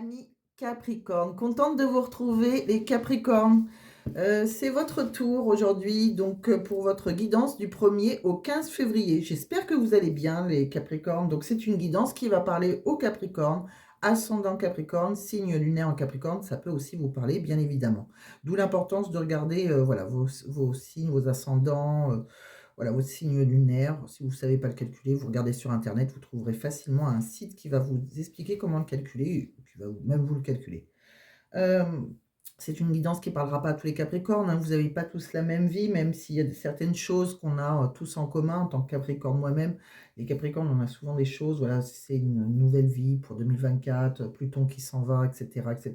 Amis Capricorne, contente de vous retrouver les Capricornes. C'est votre tour aujourd'hui donc pour votre guidance du 1er au 15 février. J'espère que vous allez bien les Capricornes. Donc c'est une guidance qui va parler aux Capricornes, ascendant Capricorne, signe lunaire en Capricorne. Ça peut aussi vous parler bien évidemment. D'où l'importance de regarder voilà, vos signes, vos ascendants, voilà, votre signe lunaire. Si vous ne savez pas le calculer, vous regardez sur Internet, vous trouverez facilement un site qui va vous expliquer comment le calculer, et qui va même vous le calculer. Euh, c'est une guidance qui ne parlera pas à tous les Capricornes, hein. Vous n'avez pas tous la même vie, même s'il y a certaines choses qu'on a tous en commun en tant que Capricorne moi-même. Les Capricornes, on a souvent des choses, voilà, c'est une nouvelle vie pour 2024, Pluton qui s'en va, etc., etc.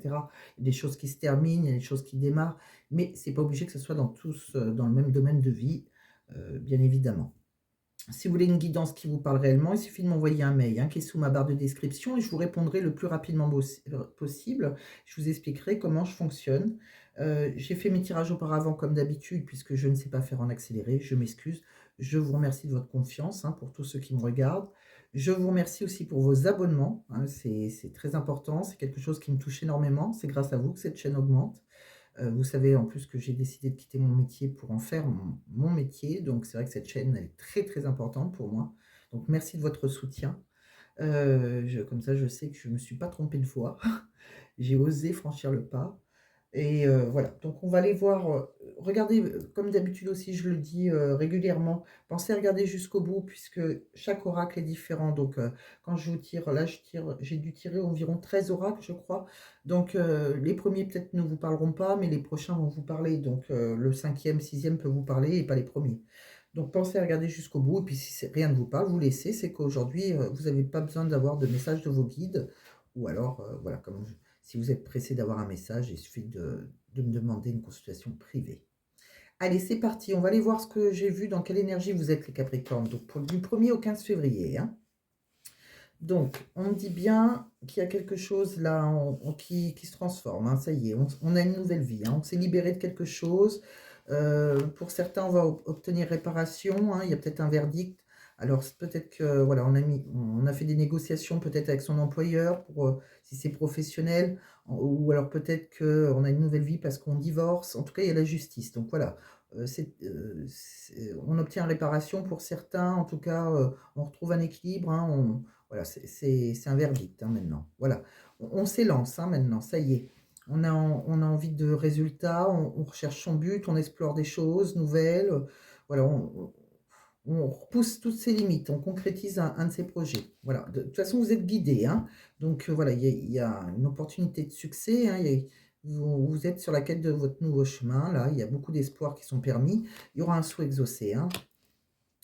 Il y a des choses qui se terminent, il y a des choses qui démarrent, mais c'est pas obligé que ce soit dans tous dans le même domaine de vie, bien évidemment. Si vous voulez une guidance qui vous parle réellement, il suffit de m'envoyer un mail qui est sous ma barre de description et je vous répondrai le plus rapidement possible. Je vous expliquerai comment je fonctionne. J'ai fait mes tirages auparavant comme d'habitude puisque je ne sais pas faire en accéléré. Je m'excuse. Je vous remercie de votre confiance pour tous ceux qui me regardent. Je vous remercie aussi pour vos abonnements. C'est très important. C'est quelque chose qui me touche énormément. C'est grâce à vous que cette chaîne augmente. Vous savez en plus que j'ai décidé de quitter mon métier pour en faire mon métier. Donc c'est vrai que cette chaîne elle est très très importante pour moi. Donc merci de votre soutien. Comme ça, je sais que je ne me suis pas trompée de voie. J'ai osé franchir le pas. Et voilà, donc on va aller voir, regardez, comme d'habitude aussi, je le dis régulièrement, pensez à regarder jusqu'au bout puisque chaque oracle est différent. Donc quand je vous tire, là j'ai dû tirer environ 13 oracles, je crois. Donc les premiers peut-être ne vous parleront pas, mais les prochains vont vous parler. Donc le cinquième, sixième peut vous parler et pas les premiers. Donc pensez à regarder jusqu'au bout, et puis si rien ne vous parle, vous laissez, c'est qu'aujourd'hui, vous n'avez pas besoin d'avoir de message de vos guides, ou alors, voilà, si vous êtes pressé d'avoir un message, il suffit de me demander une consultation privée. Allez, c'est parti, on va aller voir ce que j'ai vu, dans quelle énergie vous êtes les Capricornes, donc du 1er au 15 février. Donc, on me dit bien qu'il y a quelque chose là qui se transforme, ça y est, on a une nouvelle vie, on s'est libéré de quelque chose. Pour certains, on va obtenir réparation, il y a peut-être un verdict. Alors, peut-être que voilà, on a fait des négociations peut-être avec son employeur pour si c'est professionnel, ou alors peut-être qu'on a une nouvelle vie parce qu'on divorce. En tout cas, il y a la justice. Donc voilà, on obtient réparation pour certains. En tout cas, on retrouve un équilibre. Voilà, c'est un verdict maintenant. Voilà, on s'élance maintenant, ça y est. On a envie de résultats, on recherche son but, on explore des choses nouvelles. Voilà, on repousse toutes ses limites, on concrétise un de ses projets. Voilà, de toute façon, vous êtes guidé. Donc voilà, il y a une opportunité de succès. Vous êtes sur la quête de votre nouveau chemin. Là, il y a beaucoup d'espoirs qui sont permis. Il y aura un souhait exaucé.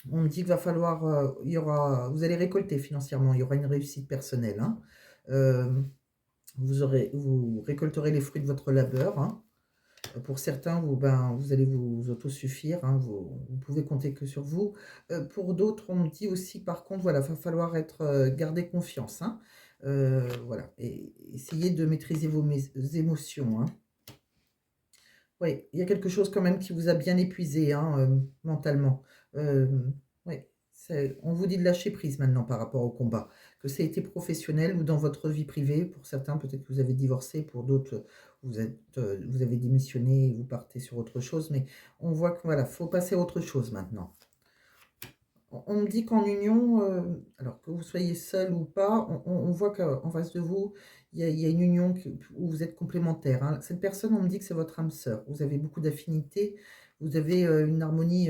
On me dit qu'il va falloir, vous allez récolter financièrement, il y aura une réussite personnelle. Euh, vous récolterez les fruits de votre labeur. Pour certains, vous allez vous autosuffire. Vous pouvez compter que sur vous. Pour d'autres, on me dit aussi, par contre, voilà, va falloir garder confiance. Voilà, et essayer de maîtriser vos émotions. Oui, il y a quelque chose quand même qui vous a bien épuisé mentalement. Euh, oui, on vous dit de lâcher prise maintenant par rapport au combat. Que ça a été professionnel ou dans votre vie privée. Pour certains, peut-être que vous avez divorcé. Pour d'autres, vous avez démissionné et vous partez sur autre chose. Mais on voit que voilà, faut passer à autre chose maintenant. On me dit qu'en union, alors que vous soyez seul ou pas, on voit qu'en face de vous, il y a une union où vous êtes complémentaires. Cette personne, on me dit que c'est votre âme sœur. Vous avez beaucoup d'affinités, vous avez une harmonie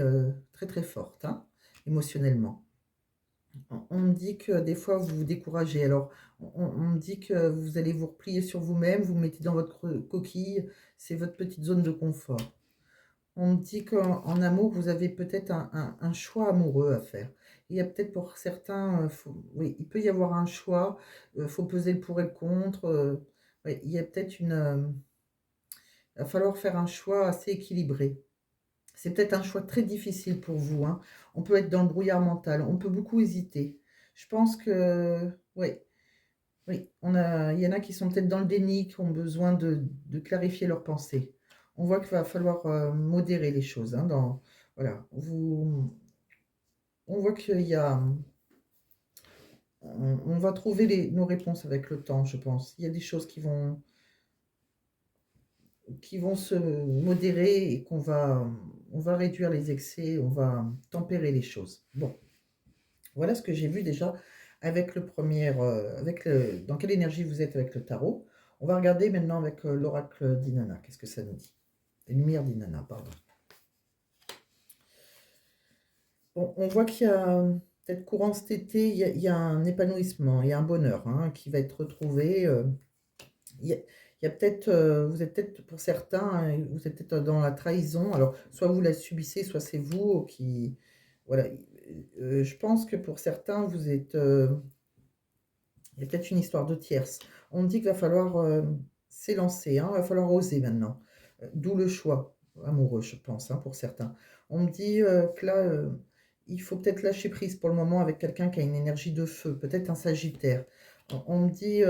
très très forte, émotionnellement. On me dit que des fois, vous vous découragez. Alors, on me dit que vous allez vous replier sur vous-même, vous mettez dans votre coquille, c'est votre petite zone de confort. On me dit qu'en amour, vous avez peut-être un choix amoureux à faire. Il y a peut-être pour certains, oui, il peut y avoir un choix, il faut peser le pour et le contre. Oui, il y a peut-être il va falloir faire un choix assez équilibré. C'est peut-être un choix très difficile pour vous. On peut être dans le brouillard mental, on peut beaucoup hésiter. Je pense que, oui, oui, il y en a qui sont peut-être dans le déni, qui ont besoin de clarifier leurs pensées. On voit qu'il va falloir modérer les choses. Voilà, on voit qu'il y a, On va trouver nos réponses avec le temps, je pense. Il y a des choses qui vont se modérer et on va réduire les excès, on va tempérer les choses. Bon, voilà ce que j'ai vu déjà avec le premier, dans quelle énergie vous êtes avec le tarot. On va regarder maintenant avec l'oracle d'Inanna. Qu'est-ce que ça nous dit? Les lumières d'Inanna, pardon. Bon, on voit qu'il y a peut-être courant cet été, il y a un épanouissement, il y a un bonheur hein, qui va être retrouvé. Il y a peut-être, vous êtes peut-être pour certains, hein, vous êtes peut-être dans la trahison. Alors, soit vous la subissez, soit c'est vous qui, voilà. Je pense que pour certains, vous êtes, il y a peut-être une histoire de tierce. On me dit qu'il va falloir s'élancer, hein, il va falloir oser maintenant. D'où le choix amoureux, je pense, hein, pour certains. On me dit que là, il faut peut-être lâcher prise pour le moment avec quelqu'un qui a une énergie de feu, peut-être un Sagittaire. On me dit,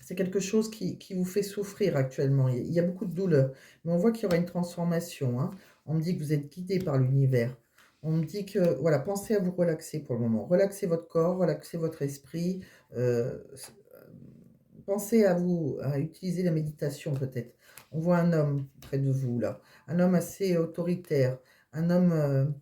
c'est quelque chose qui vous fait souffrir actuellement. Il y a beaucoup de douleur, mais on voit qu'il y aura une transformation, hein. On me dit que vous êtes guidé par l'univers. On me dit que, voilà, pensez à vous relaxer pour le moment. Relaxez votre corps, relaxez votre esprit. Pensez à utiliser la méditation peut-être. On voit un homme près de vous là, un homme assez autoritaire, un homme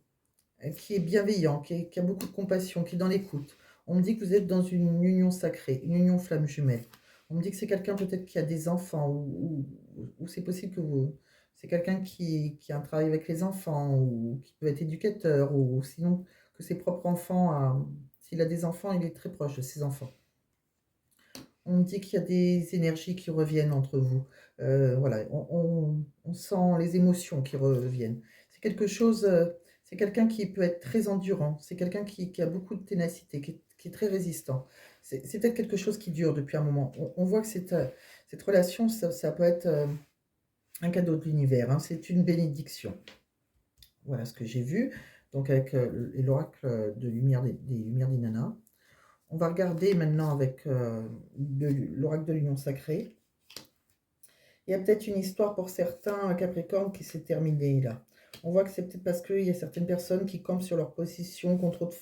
qui est bienveillant, qui a beaucoup de compassion, qui est dans l'écoute. On me dit que vous êtes dans une union sacrée, une union flamme jumelle. On me dit que c'est quelqu'un peut-être qui a des enfants, ou c'est possible que vous... C'est quelqu'un qui a un travail avec les enfants, ou qui peut être éducateur, ou sinon que ses propres enfants... S'il a des enfants, il est très proche de ses enfants. On me dit qu'il y a des énergies qui reviennent entre vous. Voilà, on sent les émotions qui reviennent. C'est quelque chose, c'est quelqu'un qui peut être très endurant, c'est quelqu'un qui a beaucoup de ténacité, qui est très résistant. C'est peut-être quelque chose qui dure depuis un moment. On voit que cette relation, ça peut être un cadeau de l'univers, hein, c'est une bénédiction. Voilà ce que j'ai vu, donc avec l'oracle de lumière des Lumières d'Inanna. On va regarder maintenant avec l'oracle de l'union sacrée. Il y a peut-être une histoire pour certains Capricorne qui s'est terminée là. On voit que c'est peut-être parce qu'il y a certaines personnes qui campent sur leur position contre trop de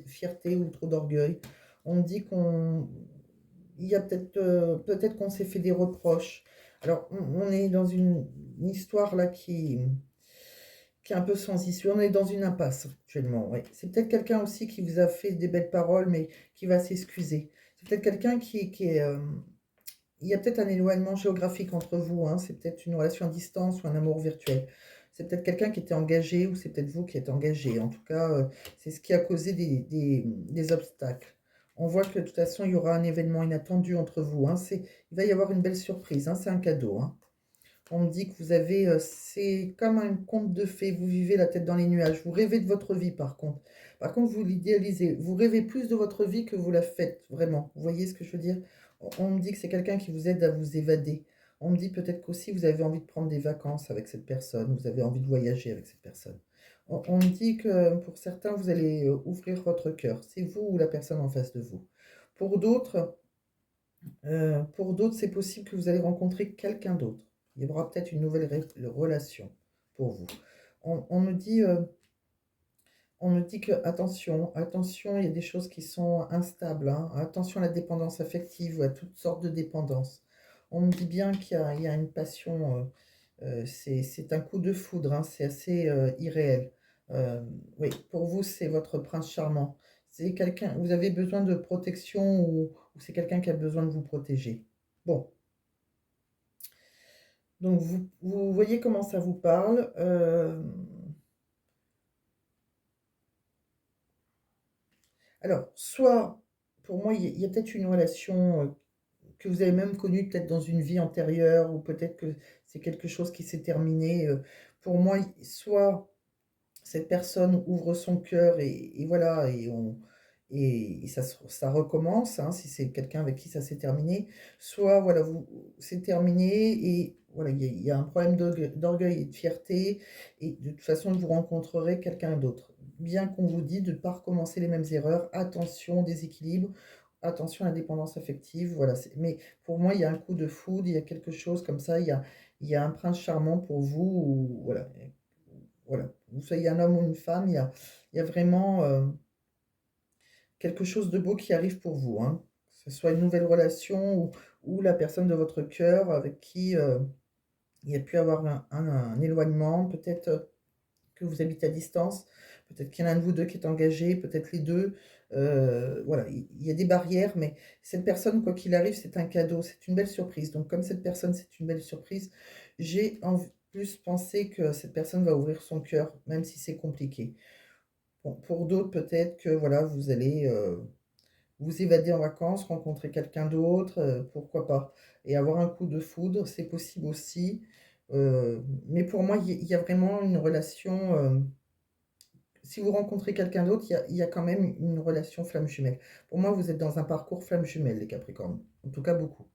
fierté ou trop d'orgueil. On dit qu'on... Il y a peut-être qu'on s'est fait des reproches. Alors, on est dans une histoire là qui est un peu sans issue. On est dans une impasse actuellement. Ouais. C'est peut-être quelqu'un aussi qui vous a fait des belles paroles, mais qui va s'excuser. C'est peut-être quelqu'un qui est... il y a peut-être un éloignement géographique entre vous. Hein. C'est peut-être une relation à distance ou un amour virtuel. C'est peut-être quelqu'un qui était engagé ou c'est peut-être vous qui êtes engagé. En tout cas, c'est ce qui a causé des obstacles. On voit que de toute façon, il y aura un événement inattendu entre vous. Hein. Il va y avoir une belle surprise. Hein. C'est un cadeau. Hein. On me dit que vous avez, c'est comme un conte de fées, vous vivez la tête dans les nuages, vous rêvez de votre vie par contre. Par contre, vous l'idéalisez, vous rêvez plus de votre vie que vous la faites, vraiment. Vous voyez ce que je veux dire? On me dit que c'est quelqu'un qui vous aide à vous évader. On me dit peut-être qu'aussi vous avez envie de prendre des vacances avec cette personne, vous avez envie de voyager avec cette personne. On me dit que pour certains, vous allez ouvrir votre cœur. C'est vous ou la personne en face de vous. Pour d'autres, c'est possible que vous allez rencontrer quelqu'un d'autre. Il y aura peut-être une nouvelle relation pour vous. On me dit, que attention, attention, il y a des choses qui sont instables. Hein. Attention à la dépendance affective ou à toutes sortes de dépendances. On me dit bien qu'il y a une passion. C'est un coup de foudre. Hein, c'est assez irréel. Oui, pour vous, c'est votre prince charmant. C'est quelqu'un. Vous avez besoin de protection ou c'est quelqu'un qui a besoin de vous protéger. Bon, donc vous voyez comment ça vous parle. Alors, soit, pour moi, il y a peut-être une relation que vous avez même connue peut-être dans une vie antérieure, ou peut-être que c'est quelque chose qui s'est terminé. Pour moi, soit cette personne ouvre son cœur et voilà, et ça recommence, hein, si c'est quelqu'un avec qui ça s'est terminé, soit voilà, c'est terminé et voilà, il y a un problème d'orgueil et de fierté, et de toute façon, vous rencontrerez quelqu'un d'autre. Bien qu'on vous dise de ne pas recommencer les mêmes erreurs, attention au déséquilibre, attention à la dépendance affective, voilà. Mais pour moi, il y a un coup de foudre, il y a quelque chose comme ça, il y a un prince charmant pour vous, voilà. Voilà, vous soyez un homme ou une femme, il y a vraiment quelque chose de beau qui arrive pour vous, hein. Que ce soit une nouvelle relation ou la personne de votre cœur avec qui il y a pu avoir un éloignement, peut-être que vous habitez à distance, peut-être qu'il y en a un de vous deux qui est engagé, peut-être les deux. Voilà, il y a des barrières, mais cette personne, quoi qu'il arrive, c'est un cadeau, c'est une belle surprise. Donc, comme cette personne, c'est une belle surprise, j'ai en plus pensé que cette personne va ouvrir son cœur, même si c'est compliqué. Bon, pour d'autres, peut-être que voilà, vous allez vous évader en vacances, rencontrer quelqu'un d'autre, pourquoi pas? Et avoir un coup de foudre, c'est possible aussi. Mais pour moi, il y a vraiment une relation, si vous rencontrez quelqu'un d'autre, il y a quand même une relation flamme jumelle. Pour moi, vous êtes dans un parcours flamme jumelle, les Capricornes. En tout cas, beaucoup.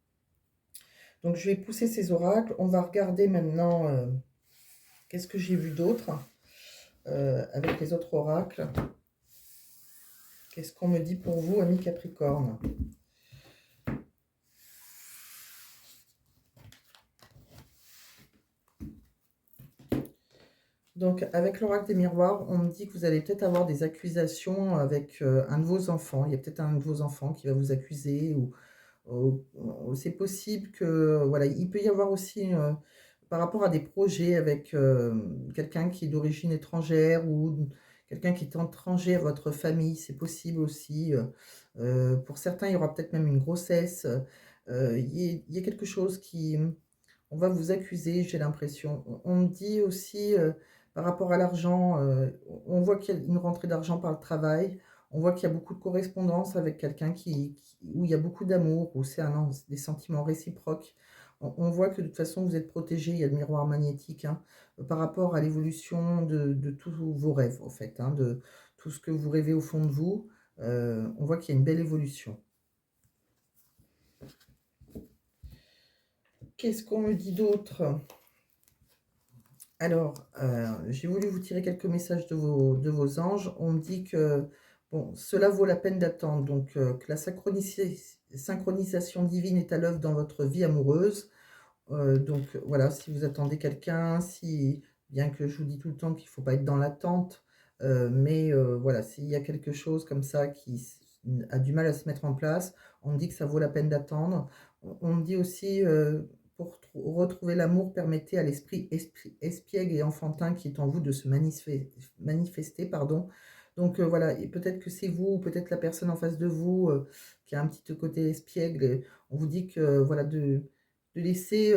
Donc, je vais pousser ces oracles. On va regarder maintenant, qu'est-ce que j'ai vu d'autre avec les autres oracles. Qu'est-ce qu'on me dit pour vous, amis Capricorne? Donc, avec l'oracle des miroirs, on me dit que vous allez peut-être avoir des accusations avec un de vos enfants. Il y a peut-être un de vos enfants qui va vous accuser ou c'est possible que, voilà, il peut y avoir aussi, par rapport à des projets avec quelqu'un qui est d'origine étrangère ou quelqu'un qui est étranger à votre famille, c'est possible aussi. Pour certains, il y aura peut-être même une grossesse. Il y a quelque chose qui, on va vous accuser, j'ai l'impression. On me dit aussi, par rapport à l'argent, on voit qu'il y a une rentrée d'argent par le travail. On voit qu'il y a beaucoup de correspondance avec quelqu'un où il y a beaucoup d'amour, où c'est des sentiments réciproques. On voit que de toute façon, vous êtes protégé, il y a le miroir magnétique, hein, par rapport à l'évolution de tous vos rêves, en fait, hein, de tout ce que vous rêvez au fond de vous. On voit qu'il y a une belle évolution. Qu'est-ce qu'on me dit d'autre? Alors, j'ai voulu vous tirer quelques messages de vos anges. On me dit que bon, cela vaut la peine d'attendre, donc que la synchronisation divine est à l'œuvre dans votre vie amoureuse. Donc voilà, si vous attendez quelqu'un, bien que je vous dis tout le temps qu'il ne faut pas être dans l'attente, mais voilà, s'il y a quelque chose comme ça a du mal à se mettre en place, on me dit que ça vaut la peine d'attendre. On me dit aussi, pour retrouver l'amour, permettez à l'esprit espiègle et enfantin qui est en vous de se manifester, pardon. Donc voilà, et peut-être que c'est vous, ou peut-être la personne en face de vous qui a un petit côté espiègle. Et on vous dit que voilà, de laisser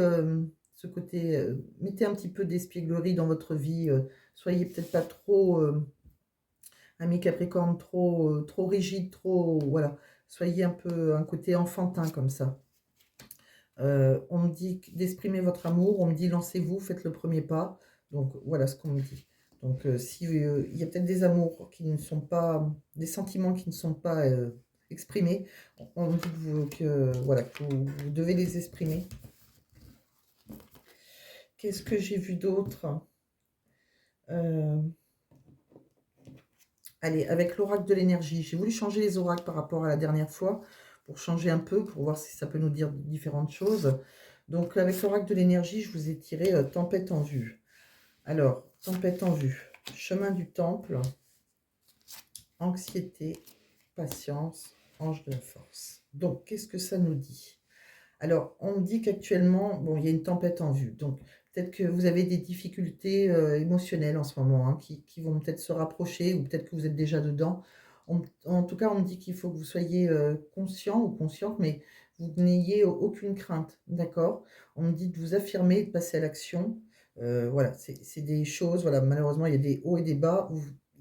ce côté, mettez un petit peu d'espièglerie dans votre vie, soyez peut-être pas trop, ami Capricorne, trop rigide, trop, voilà, soyez un peu un côté enfantin comme ça. On me dit d'exprimer votre amour, on me dit lancez-vous, faites le premier pas. Donc voilà ce qu'on me dit. Donc si il y a peut-être des amours qui ne sont pas, des sentiments qui ne sont pas exprimés, on me dit voilà, que vous devez les exprimer. Qu'est-ce que j'ai vu d'autre? Allez, avec l'oracle de l'énergie, j'ai voulu changer les oracles par rapport à la dernière fois, pour changer un peu, pour voir si ça peut nous dire différentes choses. Donc avec l'oracle de l'énergie, je vous ai tiré tempête en vue. Alors, tempête en vue, chemin du temple, anxiété, patience, ange de la force. Donc, qu'est-ce que ça nous dit? Alors, on me dit qu'actuellement, bon, il y a une tempête en vue. Donc, peut-être que vous avez des difficultés émotionnelles en ce moment, hein, qui vont peut-être se rapprocher, ou peut-être que vous êtes déjà dedans. En tout cas, on me dit qu'il faut que vous soyez conscient ou consciente, mais vous n'ayez aucune crainte, d'accord? On me dit de vous affirmer, de passer à l'action. Voilà, c'est des choses, voilà, malheureusement, il y a des hauts et des bas.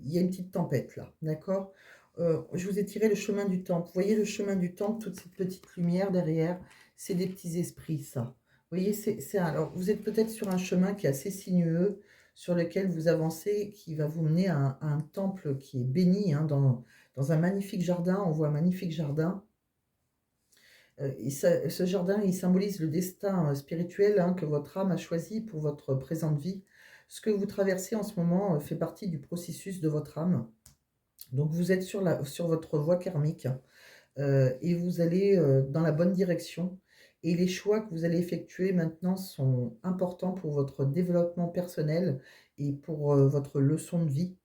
Il y a une petite tempête là, d'accord? Je vous ai tiré le chemin du temple. Vous voyez le chemin du temple, toute cette petite lumière derrière, c'est des petits esprits, ça. Vous voyez, alors, vous êtes peut-être sur un chemin qui est assez sinueux, sur lequel vous avancez, qui va vous mener à un temple qui est béni, hein, dans un magnifique jardin. On voit un magnifique jardin. Ce jardin, il symbolise le destin spirituel, hein, que votre âme a choisi pour votre présente vie. Ce que vous traversez en ce moment fait partie du processus de votre âme. Donc, vous êtes sur votre voie karmique. Et vous allez dans la bonne direction. Et les choix que vous allez effectuer maintenant sont importants pour votre développement personnel et pour votre leçon de vie.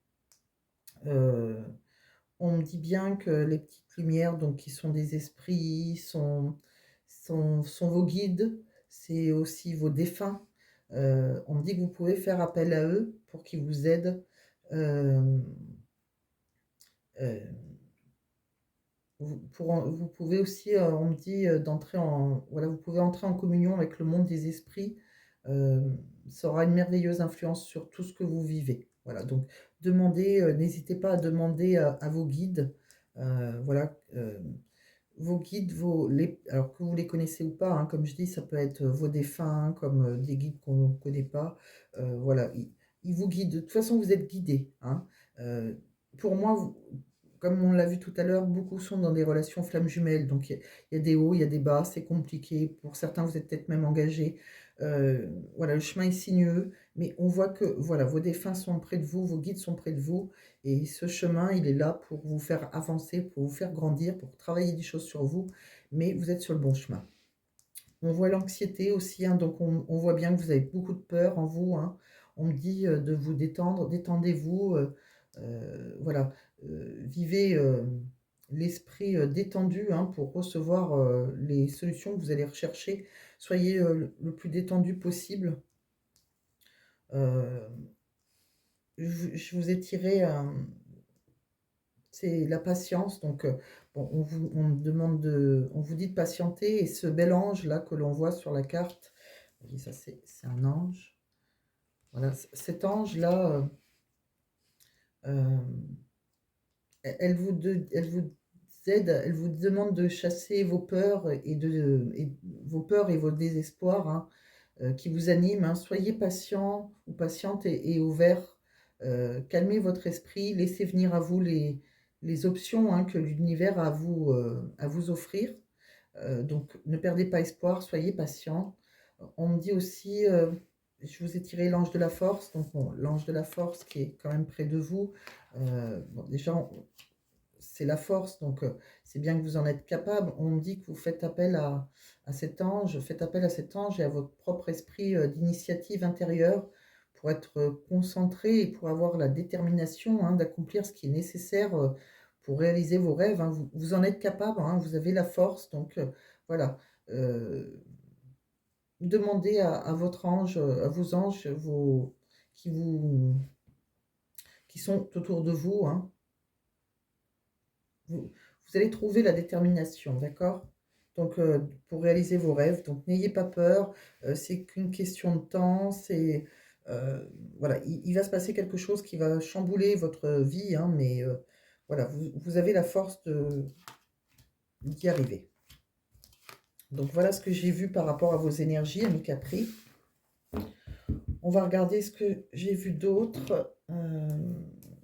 on me dit bien que les petites lumières, donc qui sont des esprits, sont vos guides, c'est aussi vos défunts. On me dit que vous pouvez faire appel à eux pour qu'ils vous aident. Euh, euh, vous pouvez aussi, on me dit, d'entrer en, voilà, vous pouvez entrer en communion avec le monde des esprits. Euh, Ça aura une merveilleuse influence sur tout ce que vous vivez. Voilà, donc demandez, n'hésitez pas à demander à vos guides, voilà, vos guides, alors que vous les connaissez ou pas, hein, comme je dis, ça peut être vos défunts, comme des guides qu'on ne connaît pas. Voilà, ils vous guident. De toute façon, vous êtes guidés, hein. Euh, pour moi, comme on l'a vu tout à l'heure, beaucoup sont dans des relations flammes jumelles. Donc, il y a des hauts, il y a des bas, c'est compliqué. Pour certains, vous êtes peut-être même engagés. Voilà, le chemin est sinueux, mais on voit que voilà, vos défunts sont près de vous, vos guides sont près de vous. Et ce chemin, il est là pour vous faire avancer, pour vous faire grandir, pour travailler des choses sur vous, mais vous êtes sur le bon chemin. On voit l'anxiété aussi, hein, donc on voit bien que vous avez beaucoup de peur en vous, hein. On me dit de vous détendre, détendez-vous, voilà, vivez l'esprit détendu, hein, pour recevoir les solutions que vous allez rechercher. Soyez le plus détendu possible. Euh, je vous ai tiré c'est la patience. Donc, bon, on me demande on vous dit de patienter. Et ce bel ange là que l'on voit sur la carte, oui, ça c'est un ange. Voilà, cet ange là, euh, elle vous aide, elle vous demande de chasser vos peurs vos peurs et vos désespoirs, hein, qui vous animent, hein. Soyez patient ou patiente et ouvert. Calmez votre esprit, laissez venir à vous les options, hein, que l'univers a à vous offrir. Donc ne perdez pas espoir, soyez patient. On me dit aussi, je vous ai tiré l'ange de la force, donc bon, l'ange de la force qui est quand même près de vous. Bon, déjà, c'est la force, donc c'est bien que vous en êtes capable. On me dit que vous faites appel à cet ange, faites appel à cet ange et à votre propre esprit d'initiative intérieure pour être concentré et pour avoir la détermination, hein, d'accomplir ce qui est nécessaire pour réaliser vos rêves, hein. Vous en êtes capable, hein, vous avez la force, donc voilà. Euh, Demandez à votre ange, à vos anges, qui, vous, qui sont autour de vous, hein. Vous allez trouver la détermination, d'accord? Donc, pour réaliser vos rêves, donc n'ayez pas peur, c'est qu'une question de temps, euh, voilà, il va se passer quelque chose qui va chambouler votre vie, hein, mais voilà, vous avez la force d'y arriver. Donc voilà ce que j'ai vu par rapport à vos énergies, ami Capri. On va regarder ce que j'ai vu d'autre.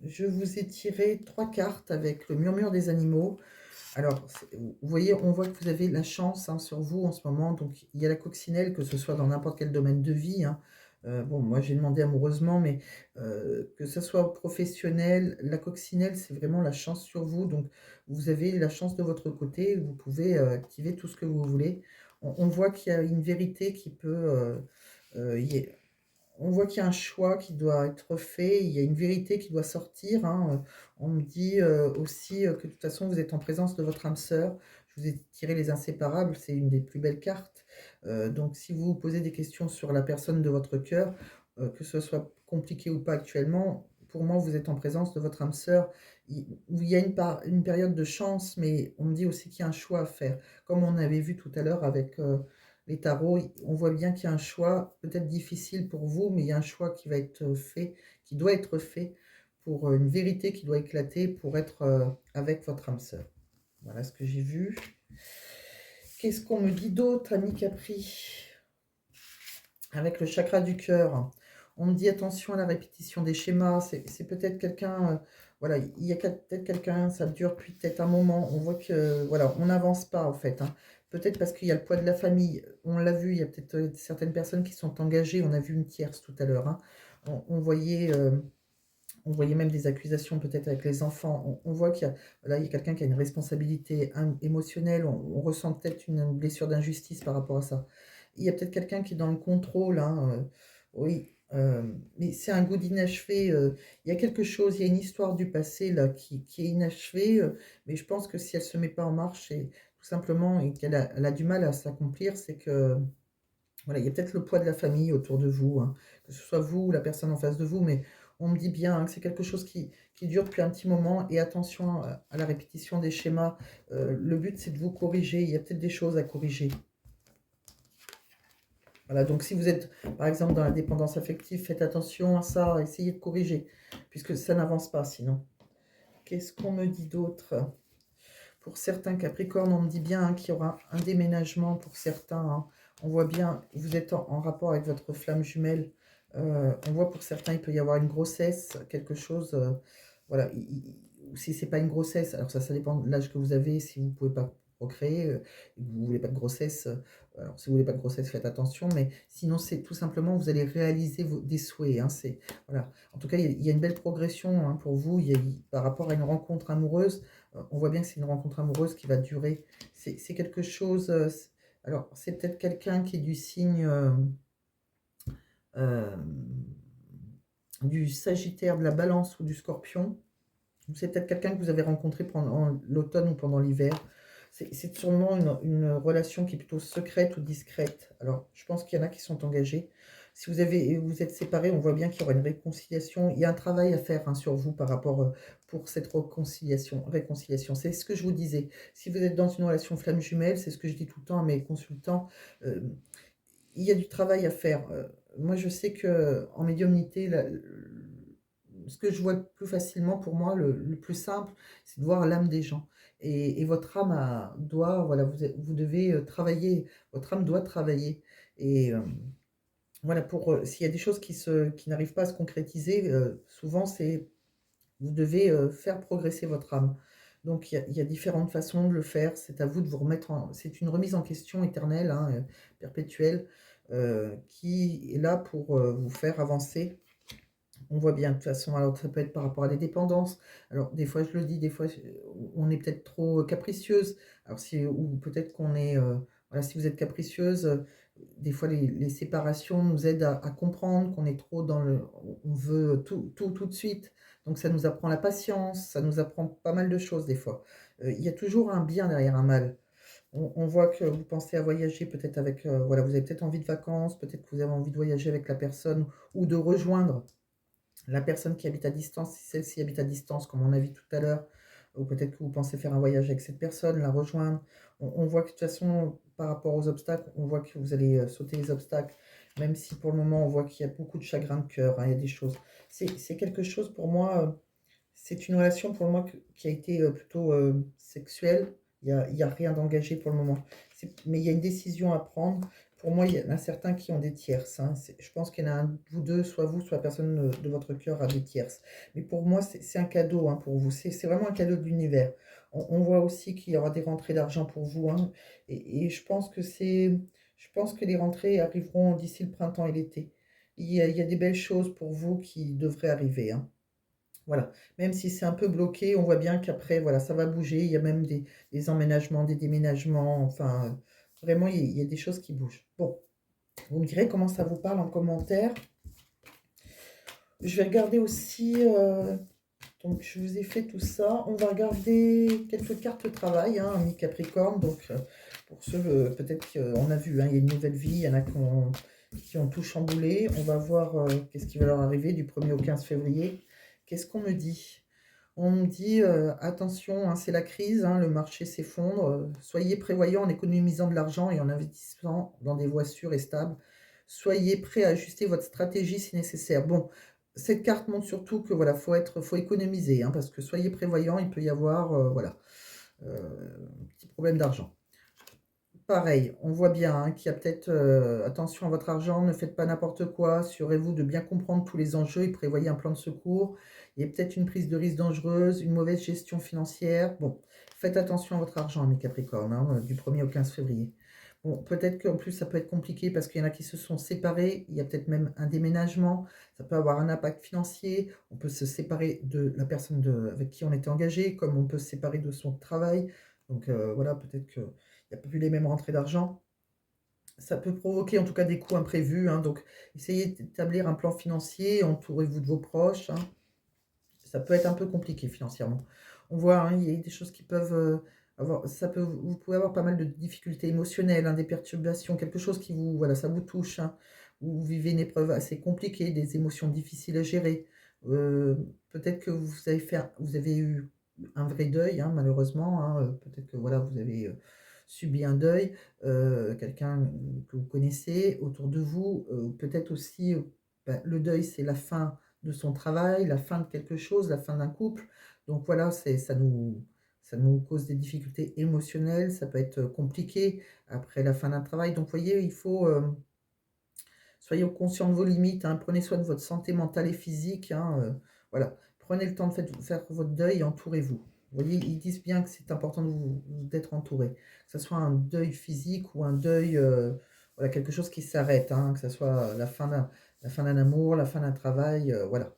Je vous ai tiré 3 cartes avec le murmure des animaux. Alors, vous voyez, on voit que vous avez la chance, hein, sur vous en ce moment. Donc, il y a la coccinelle, que ce soit dans n'importe quel domaine de vie, hein. Bon, moi, j'ai demandé amoureusement, mais que ce soit professionnel, la coccinelle, c'est vraiment la chance sur vous. Donc, vous avez la chance de votre côté. Vous pouvez activer tout ce que vous voulez. On voit qu'il y a une vérité qui peut... on voit qu'il y a un choix qui doit être fait, il y a une vérité qui doit sortir, hein. On me dit aussi que de toute façon, vous êtes en présence de votre âme sœur. Je vous ai tiré les inséparables, c'est une des plus belles cartes. Donc, si vous vous posez des questions sur la personne de votre cœur, que ce soit compliqué ou pas actuellement, pour moi, vous êtes en présence de votre âme sœur. Il y a une période de chance, mais on me dit aussi qu'il y a un choix à faire. Comme on avait vu tout à l'heure avec les tarots, on voit bien qu'il y a un choix, peut-être difficile pour vous, mais il y a un choix qui va être fait, qui doit être fait pour une vérité qui doit éclater pour être avec votre âme sœur. Voilà ce que j'ai vu. Qu'est-ce qu'on me dit d'autre, ami Capri? Avec le chakra du cœur, on me dit attention à la répétition des schémas. C'est peut-être quelqu'un, voilà, il y a peut-être quelqu'un, ça dure depuis peut-être un moment. On voit que, voilà, on n'avance pas en fait, hein. Peut-être parce qu'il y a le poids de la famille. On l'a vu, il y a peut-être certaines personnes qui sont engagées. On a vu une tierce tout à l'heure, hein. On voyait même des accusations peut-être avec les enfants. On voit voilà, il y a quelqu'un qui a une responsabilité émotionnelle. On ressent peut-être une blessure d'injustice par rapport à ça. Il y a peut-être quelqu'un qui est dans le contrôle, hein. Oui, Mais c'est un goût d'inachevé, il y a quelque chose, il y a une histoire du passé là qui est inachevée, mais je pense que si elle se met pas en marche, c'est tout simplement et qu'elle a elle a du mal à s'accomplir, c'est que, voilà, il y a peut-être le poids de la famille autour de vous, hein, que ce soit vous ou la personne en face de vous, mais on me dit bien, hein, que c'est quelque chose qui dure depuis un petit moment et attention à la répétition des schémas, le but c'est de vous corriger, il y a peut-être des choses à corriger. Voilà, donc si vous êtes, par exemple, dans la dépendance affective, faites attention à ça, essayez de corriger, puisque ça n'avance pas sinon. Qu'est-ce qu'on me dit d'autre? Pour certains Capricornes, on me dit bien, hein, qu'il y aura un déménagement pour certains, hein. On voit bien, vous êtes en rapport avec votre flamme jumelle. On voit pour certains, il peut y avoir une grossesse, quelque chose. Voilà, ou si c'est pas une grossesse, alors ça dépend de l'âge que vous avez, si vous ne pouvez pas procréer, et que vous voulez pas de grossesse. Alors, si vous voulez pas de grossesse, faites attention, mais sinon, c'est tout simplement, vous allez réaliser des souhaits, hein, voilà. En tout cas, il y a une belle progression, hein, pour vous, par rapport à une rencontre amoureuse. On voit bien que c'est une rencontre amoureuse qui va durer. C'est quelque chose. Alors, c'est peut-être quelqu'un qui est du signe euh, du Sagittaire, de la Balance ou du Scorpion. C'est peut-être quelqu'un que vous avez rencontré pendant l'automne ou pendant l'hiver. C'est sûrement une relation qui est plutôt secrète ou discrète. Alors, je pense qu'il y en a qui sont engagés. Si vous êtes séparés, on voit bien qu'il y aura une réconciliation. Il y a un travail à faire, hein, sur vous par rapport pour cette réconciliation. C'est ce que je vous disais. Si vous êtes dans une relation flamme jumelle, c'est ce que je dis tout le temps à mes consultants. euh, il y a du travail à faire. Moi, je sais que en médiumnité, ce que je vois le plus facilement pour moi, le plus simple, c'est de voir l'âme des gens. Et votre âme doit, voilà, vous devez travailler, votre âme doit travailler. Et voilà, s'il y a des choses qui n'arrivent pas à se concrétiser, souvent c'est, vous devez faire progresser votre âme. Donc il y a différentes façons de le faire. C'est à vous de vous remettre en, c'est une remise en question éternelle, hein, perpétuelle, qui est là pour vous faire avancer. On voit bien de toute façon, alors ça peut être par rapport à des dépendances. Alors des fois je le dis, des fois on est peut-être trop capricieuse. Alors si, ou peut-être qu'on est, voilà, si vous êtes capricieuse, des fois les séparations nous aident à comprendre qu'on est trop dans le, on veut tout de suite. Donc ça nous apprend la patience, ça nous apprend pas mal de choses des fois. Il y a toujours un bien derrière un mal. On voit que vous pensez à voyager peut-être avec, voilà, vous avez peut-être envie de vacances, peut-être que vous avez envie de voyager avec la personne ou de rejoindre la personne qui habite à distance, si celle-ci habite à distance, comme on a vu tout à l'heure, ou peut-être que vous pensez faire un voyage avec cette personne, la rejoindre. On voit que de toute façon, par rapport aux obstacles, on voit que vous allez sauter les obstacles, même si pour le moment, on voit qu'il y a beaucoup de chagrin de cœur, hein, il y a des choses. C'est quelque chose pour moi, c'est une relation pour moi qui a été plutôt sexuelle. Il y a rien d'engagé pour le moment. Mais il y a une décision à prendre. Pour moi, il y en a certains qui ont des tierces, hein. Je pense qu'il y en a un, vous deux, soit la personne de votre cœur a des tierces. Mais pour moi, c'est un cadeau, hein, pour vous. C'est vraiment un cadeau de l'univers. On voit aussi qu'il y aura des rentrées d'argent pour vous, hein. Et je pense que les rentrées arriveront d'ici le printemps et l'été. Il y a des belles choses pour vous qui devraient arriver, hein. Voilà, même si c'est un peu bloqué, on voit bien qu'après, voilà, ça va bouger. Il y a même des emménagements, des déménagements. Enfin, vraiment, il y a des choses qui bougent. Bon, vous me direz comment ça vous parle en commentaire. Je vais regarder aussi. Donc, je vous ai fait tout ça. On va regarder quelques cartes de travail, hein, mi-capricorne. Donc, pour ceux, peut-être qu'on a vu, hein, il y a une nouvelle vie. Il y en a qui ont tout chamboulé. On va voir qu'est-ce qui va leur arriver du 1er au 15 février. Qu'est-ce qu'on me dit? On me dit, attention, hein, c'est la crise, hein, le marché s'effondre. Soyez prévoyants en économisant de l'argent et en investissant dans des voies sûres et stables. Soyez prêts à ajuster votre stratégie si nécessaire. Bon, cette carte montre surtout que voilà, faut économiser, hein, parce que soyez prévoyants, il peut y avoir voilà, un petit problème d'argent. Pareil, on voit bien, hein, qu'il y a peut-être attention à votre argent, ne faites pas n'importe quoi, assurez-vous de bien comprendre tous les enjeux et prévoyez un plan de secours. Il y a peut-être une prise de risque dangereuse, une mauvaise gestion financière. Bon, faites attention à votre argent, mes Capricornes, hein, du 1er au 15 février. Bon, peut-être qu'en plus ça peut être compliqué parce qu'il y en a qui se sont séparés, il y a peut-être même un déménagement, ça peut avoir un impact financier, on peut se séparer de la personne avec qui on était engagé, comme on peut se séparer de son travail. Donc voilà, peut-être qu'il n'y a pas plus les mêmes rentrées d'argent. Ça peut provoquer en tout cas des coûts imprévus, hein, donc essayez d'établir un plan financier, entourez-vous de vos proches, hein. Ça peut être un peu compliqué financièrement. On voit, hein, il y a des choses qui peuvent, avoir ça peut vous pouvez avoir pas mal de difficultés émotionnelles, hein, des perturbations, quelque chose qui vous voilà, ça vous touche, hein. Vous vivez une épreuve assez compliquée, des émotions difficiles à gérer. Peut-être que vous avez eu un vrai deuil, hein, malheureusement, hein, peut-être que voilà, vous avez, subi un deuil, quelqu'un que vous connaissez autour de vous, peut-être aussi, bah, le deuil, c'est la fin de son travail, la fin de quelque chose, la fin d'un couple. Donc voilà, ça nous cause des difficultés émotionnelles, ça peut être compliqué après la fin d'un travail. Donc vous voyez, il faut, soyez conscient de vos limites, hein, prenez soin de votre santé mentale et physique, hein, voilà. Prenez le temps de faire votre deuil et entourez-vous. Vous voyez, ils disent bien que c'est important d'être entouré. Que ce soit un deuil physique ou un deuil, voilà, quelque chose qui s'arrête, hein, que ce soit la fin d'un amour, la fin d'un travail, voilà.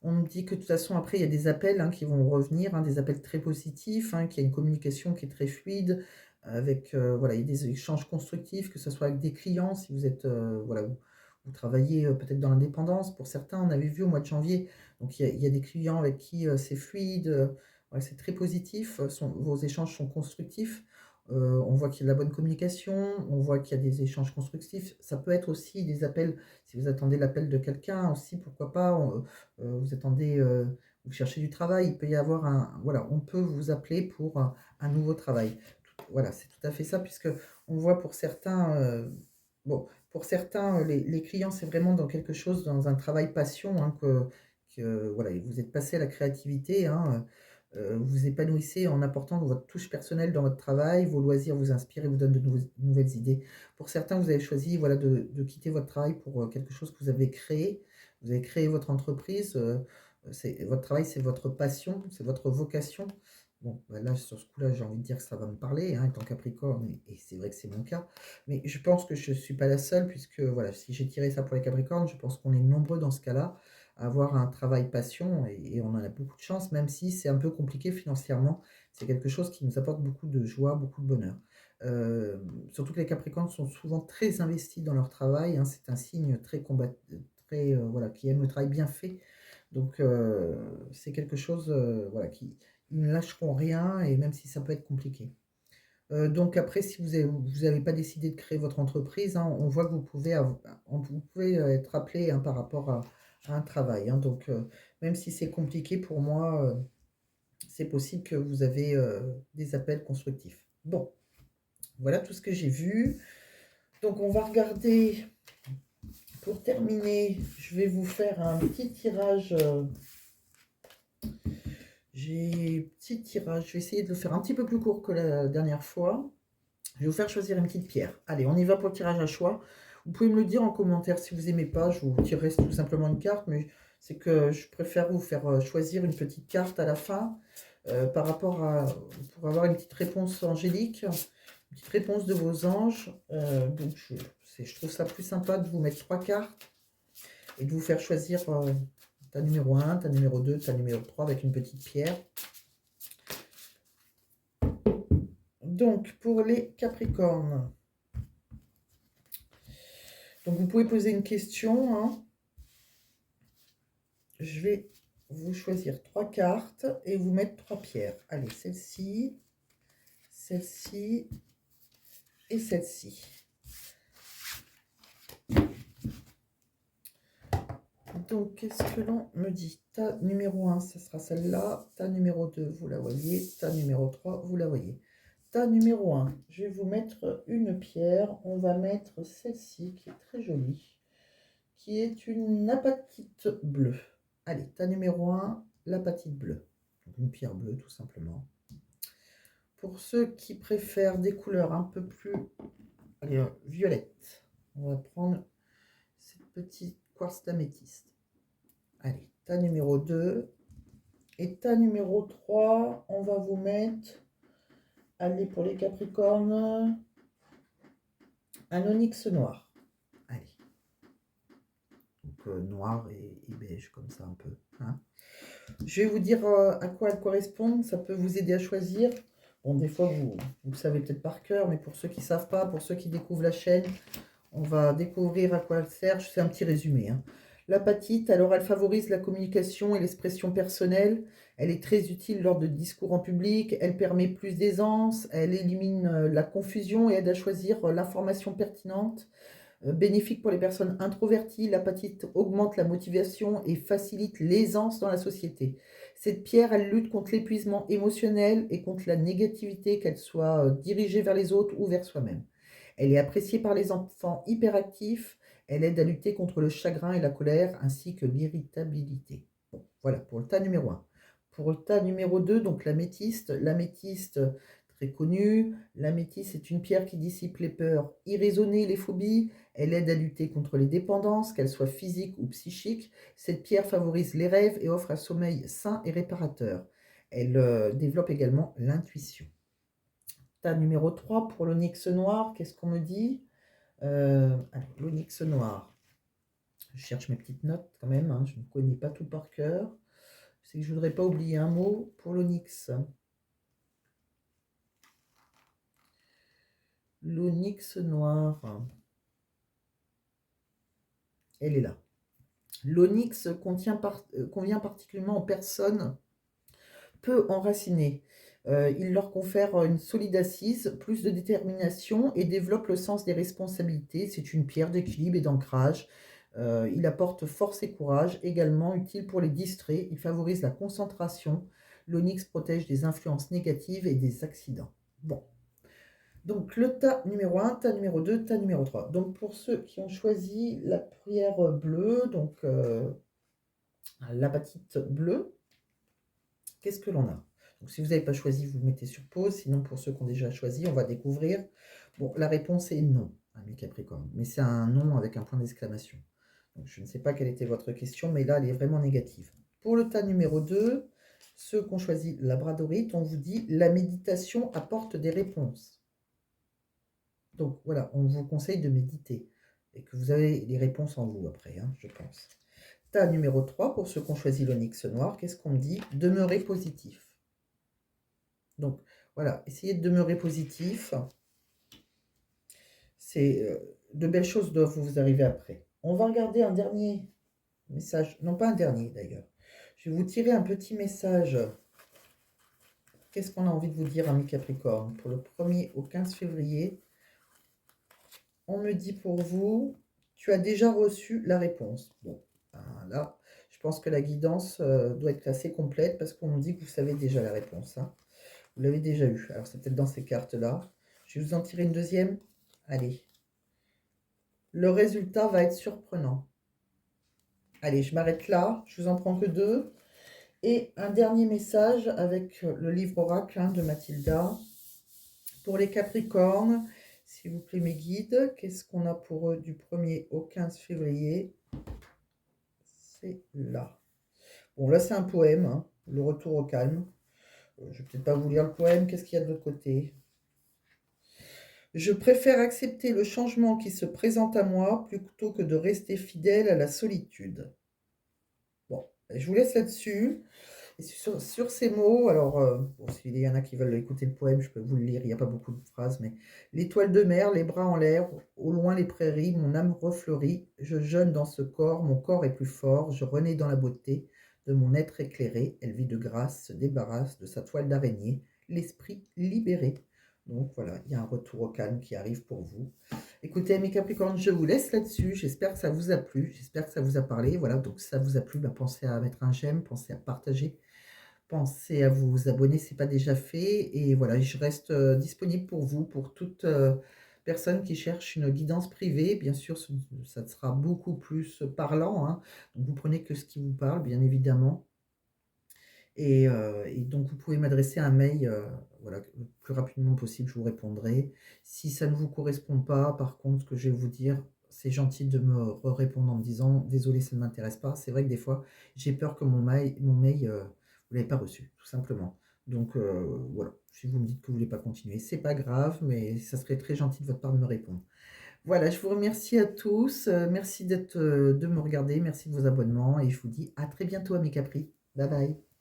On me dit que de toute façon, après, il y a des appels, hein, qui vont revenir, hein, des appels très positifs, hein, qu'il y a une communication qui est très fluide, avec, voilà, il y a des échanges constructifs, que ce soit avec des clients, si vous êtes, voilà, vous travaillez, peut-être dans l'indépendance. Pour certains, on avait vu au mois de janvier, donc il y a des clients avec qui, c'est fluide, voilà, c'est très positif, vos échanges sont constructifs. On voit qu'il y a de la bonne communication, on voit qu'il y a des échanges constructifs. Ça peut être aussi des appels, si vous attendez l'appel de quelqu'un aussi, pourquoi pas, vous attendez, vous cherchez du travail, il peut y avoir un voilà, on peut vous appeler pour un nouveau travail. Voilà, c'est tout à fait ça puisque on voit pour certains, bon, pour certains, les clients, c'est vraiment dans quelque chose, dans un travail passion, hein, que voilà, vous êtes passé à la créativité, hein, vous vous épanouissez en apportant votre touche personnelle dans votre travail, vos loisirs vous inspirent et vous donnent de nouvelles idées. Pour certains, vous avez choisi, voilà, de quitter votre travail pour, quelque chose que vous avez créé. Vous avez créé votre entreprise, c'est votre travail, c'est votre passion, c'est votre vocation. Bon, bah, là, sur ce coup-là, j'ai envie de dire que ça va me parler, hein, étant Capricorne, et c'est vrai que c'est mon cas. Mais je pense que je ne suis pas la seule, puisque voilà, si j'ai tiré ça pour les Capricornes, je pense qu'on est nombreux dans ce cas-là à avoir un travail passion, et on en a beaucoup de chance, même si c'est un peu compliqué financièrement. C'est quelque chose qui nous apporte beaucoup de joie, beaucoup de bonheur. Surtout que les Capricornes sont souvent très investis dans leur travail, hein, c'est un signe très très, voilà, qui aime le travail bien fait. Donc, c'est quelque chose, voilà, qui ils ne lâcheront rien, et même si ça peut être compliqué. Donc après, si vous avez pas décidé de créer votre entreprise, hein, on voit que vous pouvez, être appelé, hein, par rapport à un travail, hein. Donc, même si c'est compliqué pour moi, c'est possible que vous avez, des appels constructifs. Bon, voilà tout ce que j'ai vu. Donc on va regarder, pour terminer, je vais vous faire un petit tirage, je vais essayer de le faire un petit peu plus court que la dernière fois. Je vais vous faire choisir une petite pierre. Allez, on y va pour le tirage à choix. Vous pouvez me le dire en commentaire si vous aimez pas. Je vous tirerai tout simplement une carte, mais c'est que je préfère vous faire choisir une petite carte à la fin, par rapport à pour avoir une petite réponse angélique, une petite réponse de vos anges. Donc je trouve ça plus sympa de vous mettre 3 cartes et de vous faire choisir, ta numéro 1, ta numéro 2, ta numéro 3 avec une petite pierre. Donc, pour les Capricornes, donc vous pouvez poser une question, hein. Je vais vous choisir 3 cartes et vous mettre 3 pierres. Allez, celle-ci, celle-ci et celle-ci. Donc, qu'est-ce que l'on me dit? Ta numéro 1, ce sera celle-là. Ta numéro 2, vous la voyez. Ta numéro 3, vous la voyez. Ta numéro 1, je vais vous mettre une pierre. On va mettre celle-ci, qui est très jolie, qui est une apatite bleue. Allez, ta numéro 1, l'apatite bleue. Donc une pierre bleue, tout simplement. Pour ceux qui préfèrent des couleurs un peu plus, allez, violettes, on va prendre cette petite quartz d'améthyste. Allez, ta numéro 2. Et ta numéro 3, on va vous mettre, allez, pour les Capricornes, un onyx noir. Allez. Donc noir et beige, comme ça un peu, hein. Je vais vous dire à quoi elles correspondent. Ça peut vous aider à choisir. Bon, des fois, vous le savez peut-être par cœur, mais pour ceux qui ne savent pas, pour ceux qui découvrent la chaîne, on va découvrir à quoi elle sert. Je fais un petit résumé, hein. L'apatite, alors elle favorise la communication et l'expression personnelle. Elle est très utile lors de discours en public. Elle permet plus d'aisance. Elle élimine la confusion et aide à choisir l'information pertinente. Bénéfique pour les personnes introverties, l'apatite augmente la motivation et facilite l'aisance dans la société. Cette pierre, elle lutte contre l'épuisement émotionnel et contre la négativité, qu'elle soit dirigée vers les autres ou vers soi-même. Elle est appréciée par les enfants hyperactifs. Elle aide à lutter contre le chagrin et la colère, ainsi que l'irritabilité. Bon, voilà pour le tas numéro un. Pour le tas numéro 2, donc l'améthyste. L'améthyste, très connue. L'améthyste est une pierre qui dissipe les peurs irraisonnées, les phobies. Elle aide à lutter contre les dépendances, qu'elles soient physiques ou psychiques. Cette pierre favorise les rêves et offre un sommeil sain et réparateur. Elle développe également l'intuition. Tas numéro 3 pour l'onyx noir, qu'est-ce qu'on me dit? L'onyx noir. Je cherche mes petites notes quand même, hein, je ne connais pas tout par cœur. C'est que je ne voudrais pas oublier un mot pour l'onyx. L'onyx noir. Elle est là. L'onyx convient particulièrement aux personnes peu enracinées. Il leur confère une solide assise, plus de détermination et développe le sens des responsabilités. C'est une pierre d'équilibre et d'ancrage. Il apporte force et courage, également utile pour les distraits. Il favorise la concentration. L'onyx protège des influences négatives et des accidents. Bon, donc le tas numéro 1, tas numéro 2, tas numéro 3. Donc pour ceux qui ont choisi la pierre bleue, donc l'apatite bleue, qu'est-ce que l'on a? Donc si vous n'avez pas choisi, vous mettez sur pause. Sinon, pour ceux qui ont déjà choisi, on va découvrir. Bon, la réponse est non, mes Capricornes. Mais c'est un non avec un point d'exclamation. Donc je ne sais pas quelle était votre question, mais là, elle est vraiment négative. Pour le tas numéro 2, ceux qui ont choisi labradorite, on vous dit la méditation apporte des réponses. Donc voilà, on vous conseille de méditer et que vous avez les réponses en vous après, hein, je pense. Tas numéro 3, pour ceux qui ont choisi l'onyx noir, qu'est-ce qu'on me dit? Demeurer positif. Donc voilà, essayez de demeurer positif. De belles choses doivent vous arriver après. On va regarder un dernier message, non pas un dernier d'ailleurs. Je vais vous tirer un petit message. Qu'est-ce qu'on a envie de vous dire, amis Capricorne? Pour le 1er au 15 février, on me dit pour vous, tu as déjà reçu la réponse. Bon, là, je pense que la guidance doit être assez complète parce qu'on me dit que vous savez déjà la réponse, hein. Vous l'avez déjà eu. Alors, c'est peut-être dans ces cartes-là. Je vais vous en tirer une deuxième. Allez. Le résultat va être surprenant. Allez, je m'arrête là. Je vous en prends que 2. Et un dernier message avec le livre oracle, hein, de Mathilda. Pour les Capricornes, s'il vous plaît, mes guides, qu'est-ce qu'on a pour eux du 1er au 15 février? C'est là. Bon, là, c'est un poème, hein, le retour au calme. Je vais peut-être pas vous lire le poème. Qu'est-ce qu'il y a de l'autre côté? Je préfère accepter le changement qui se présente à moi plutôt que de rester fidèle à la solitude. Bon, je vous laisse là-dessus. Et sur ces mots, alors, bon, s'il y en a qui veulent écouter le poème, je peux vous le lire, il n'y a pas beaucoup de phrases, mais l'étoile de mer, les bras en l'air, au loin les prairies, mon âme refleurit, je jeûne dans ce corps, mon corps est plus fort, je renais dans la beauté de mon être éclairé, elle vit de grâce, se débarrasse de sa toile d'araignée, l'esprit libéré. Donc voilà, il y a un retour au calme qui arrive pour vous. Écoutez, mes Capricornes, je vous laisse là-dessus. J'espère que ça vous a plu, j'espère que ça vous a parlé. Voilà, donc si ça vous a plu, ben, pensez à mettre un j'aime, pensez à partager. Pensez à vous abonner si ce n'est pas déjà fait. Et voilà, je reste disponible pour vous, pour toute personne qui cherche une guidance privée. Bien sûr, ça sera beaucoup plus parlant, hein. Donc, vous prenez que ce qui vous parle, bien évidemment. Et donc, vous pouvez m'adresser un mail voilà, le plus rapidement possible, je vous répondrai. Si ça ne vous correspond pas, par contre, ce que je vais vous dire, c'est gentil de me répondre en me disant désolé, ça ne m'intéresse pas. C'est vrai que des fois, j'ai peur que mon mail vous ne l'avez pas reçu, tout simplement. Donc voilà, si vous me dites que vous ne voulez pas continuer, c'est pas grave, mais ça serait très gentil de votre part de me répondre. Voilà, je vous remercie à tous. Merci de me regarder, merci de vos abonnements et je vous dis à très bientôt à mes capris. Bye bye.